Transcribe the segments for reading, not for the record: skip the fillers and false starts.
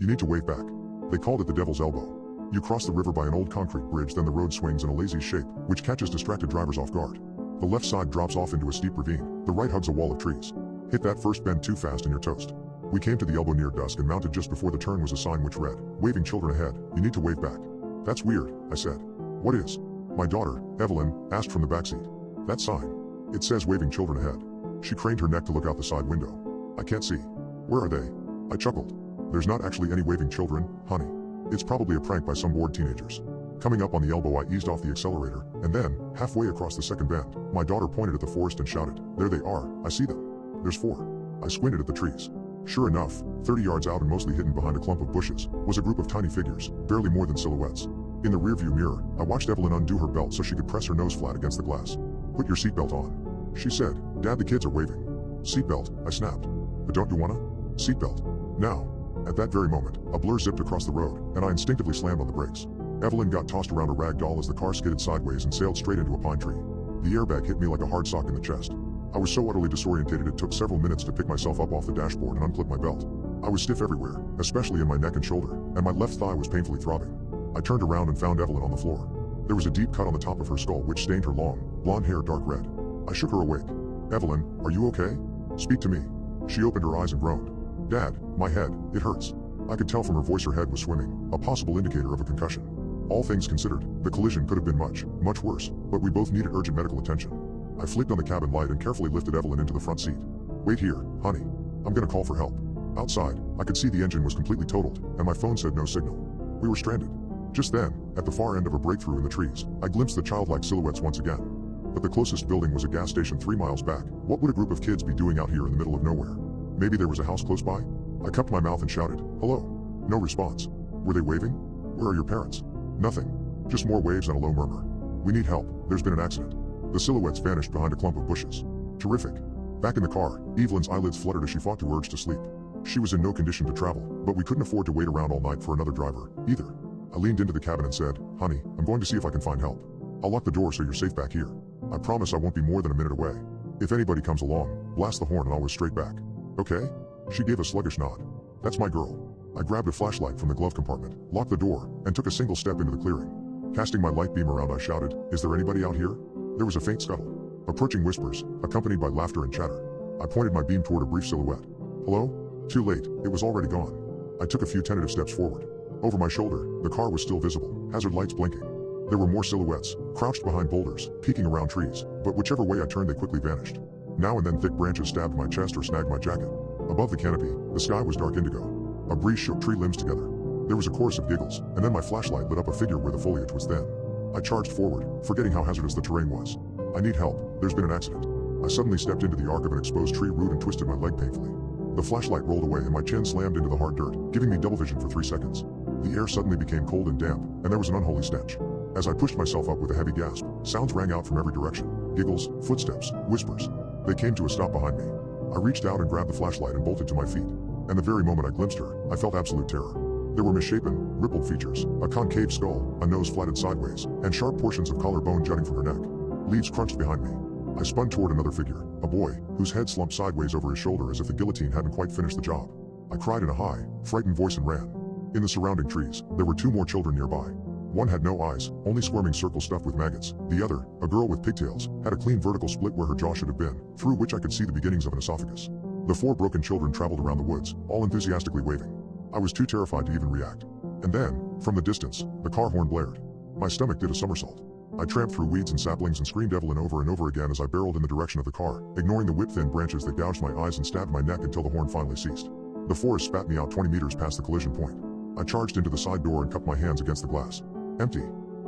You need to wave back. They called it the Devil's Elbow. You cross the river by an old concrete bridge, then the road swings in a lazy shape, which catches distracted drivers off guard. The left side drops off into a steep ravine, the right hugs a wall of trees. Hit that first bend too fast and you're toast. We came to the elbow near dusk and mounted just before the turn was a sign which read, "Waving children ahead, you need to wave back." "That's weird," I said. "What is?" My daughter, Evelyn, asked from the backseat. "That sign. It says waving children ahead." She craned her neck to look out the side window. "I can't see." "Where are they?" I chuckled. "There's not actually any waving children, honey. It's probably a prank by some bored teenagers." Coming up on the elbow, I eased off the accelerator, and then, halfway across the second bend, my daughter pointed at the forest and shouted, "There they are, I see them. There's 4. I squinted at the trees. Sure enough, 30 yards out and mostly hidden behind a clump of bushes, was a group of tiny figures, barely more than silhouettes. In the rearview mirror, I watched Evelyn undo her belt so she could press her nose flat against the glass. "Put your seatbelt on," she said. "Dad, the kids are waving." "Seatbelt," I snapped. "But don't you wanna?" "Seatbelt. Now." At that very moment, a blur zipped across the road, and I instinctively slammed on the brakes. Evelyn got tossed around a rag doll as the car skidded sideways and sailed straight into a pine tree. The airbag hit me like a hard sock in the chest. I was so utterly disorientated it took several minutes to pick myself up off the dashboard and unclip my belt. I was stiff everywhere, especially in my neck and shoulder, and my left thigh was painfully throbbing. I turned around and found Evelyn on the floor. There was a deep cut on the top of her skull which stained her long, blonde hair dark red. I shook her awake. "Evelyn, are you okay? Speak to me." She opened her eyes and groaned. "Dad, my head, it hurts." I could tell from her voice her head was swimming, a possible indicator of a concussion. All things considered, the collision could have been much, much worse, but we both needed urgent medical attention. I flicked on the cabin light and carefully lifted Evelyn into the front seat. "Wait here, honey. I'm gonna call for help." Outside, I could see the engine was completely totaled, and my phone said no signal. We were stranded. Just then, at the far end of a breakthrough in the trees, I glimpsed the childlike silhouettes once again. But the closest building was a gas station 3 miles back. What would a group of kids be doing out here in the middle of nowhere? Maybe there was a house close by? I cupped my mouth and shouted, "Hello." No response. Were they waving? "Where are your parents?" Nothing. Just more waves and a low murmur. "We need help, there's been an accident." The silhouettes vanished behind a clump of bushes. Terrific. Back in the car, Evelyn's eyelids fluttered as she fought to urge to sleep. She was in no condition to travel, but we couldn't afford to wait around all night for another driver, either. I leaned into the cabin and said, "Honey, I'm going to see if I can find help. I'll lock the door so you're safe back here. I promise I won't be more than a minute away. If anybody comes along, blast the horn and I'll whiz straight back. Okay?" She gave a sluggish nod. "That's my girl." I grabbed a flashlight from the glove compartment, locked the door, and took a single step into the clearing. Casting my light beam around, I shouted, "Is there anybody out here?" There was a faint scuttle. Approaching whispers, accompanied by laughter and chatter. I pointed my beam toward a brief silhouette. "Hello?" Too late, it was already gone. I took a few tentative steps forward. Over my shoulder, the car was still visible, hazard lights blinking. There were more silhouettes, crouched behind boulders, peeking around trees, but whichever way I turned they quickly vanished. Now and then thick branches stabbed my chest or snagged my jacket. Above the canopy, the sky was dark indigo. A breeze shook tree limbs together. There was a chorus of giggles, and then my flashlight lit up a figure where the foliage was thin. I charged forward, forgetting how hazardous the terrain was. "I need help, there's been an accident." I suddenly stepped into the arc of an exposed tree root and twisted my leg painfully. The flashlight rolled away and my chin slammed into the hard dirt, giving me double vision for 3 seconds. The air suddenly became cold and damp, and there was an unholy stench. As I pushed myself up with a heavy gasp, sounds rang out from every direction. Giggles, footsteps, whispers. They came to a stop behind me. I reached out and grabbed the flashlight and bolted to my feet. And the very moment I glimpsed her, I felt absolute terror. There were misshapen, rippled features, a concave skull, a nose flattened sideways, and sharp portions of collarbone jutting from her neck. Leaves crunched behind me. I spun toward another figure, a boy, whose head slumped sideways over his shoulder as if the guillotine hadn't quite finished the job. I cried in a high, frightened voice and ran. In the surrounding trees, there were 2 more children nearby. One had no eyes, only squirming circles stuffed with maggots. The other, a girl with pigtails, had a clean vertical split where her jaw should have been, through which I could see the beginnings of an esophagus. The 4 broken children traveled around the woods, all enthusiastically waving. I was too terrified to even react. And then, from the distance, the car horn blared. My stomach did a somersault. I tramped through weeds and saplings and screamed Evelyn over and over again as I barreled in the direction of the car, ignoring the whip-thin branches that gouged my eyes and stabbed my neck until the horn finally ceased. The forest spat me out 20 meters past the collision point. I charged into the side door and cupped my hands against the glass. Empty.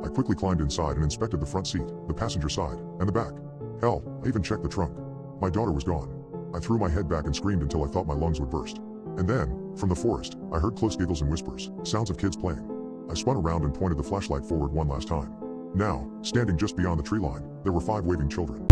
I quickly climbed inside and inspected the front seat, the passenger side, and the back. Hell, I even checked the trunk. My daughter was gone. I threw my head back and screamed until I thought my lungs would burst. And then, from the forest, I heard close giggles and whispers, sounds of kids playing. I spun around and pointed the flashlight forward one last time. Now, standing just beyond the tree line, there were 5 waving children.